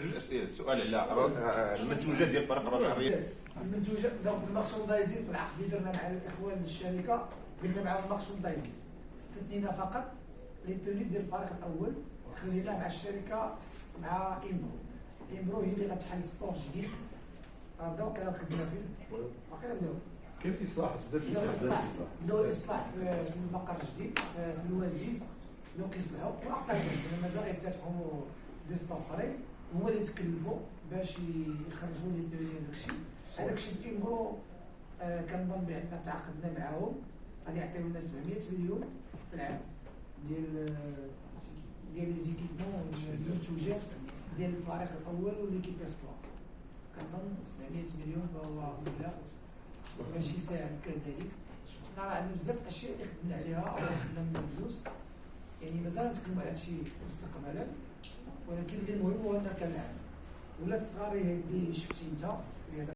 جوج اسئله، سؤال على المنتوجات ديال فريق الرجاء الرياضي. المنتوجات دونك المارشاندايزين في العقد اللي درنا مع الاخوان الشركه قلنا معاهم المارشاندايزين استثنينا فقط لي توني ديال الفريق الاول، خلينا مع الشركه مع امبرو هي اللي غتحل ستور جديد غنبداو كاين الخدمه فيه باقي نبداو. كاين اصلاحات بدات بداو الاصلاح في المقر الجديد في الوزيز بداو كيصلحوا وعقدات مازال يفتتحوا دي ستور اخرين هما اللي تكلفوا باش يخرجوا لي توني داكشي الشيء امبرو. كنظن بان تعاقدنا معاهم غادي يعطيو لنا 700 مليون في العام ديال لي زيكيبمون المنتوجات ديال الفريق الاول وليكيب اسبور. كنظن 700 مليون فهو مبلغ ماشي ساهل كذلك. حنا راه عندنا بزاف الاشياء اللي خدمنا عليها او خدمنا من الفلوس، يعني مازال نتكلموا على هادشي مستقبلا، ولكن اللي مهم هو ان كنلعب ولاد الصغار اللي شفتي انت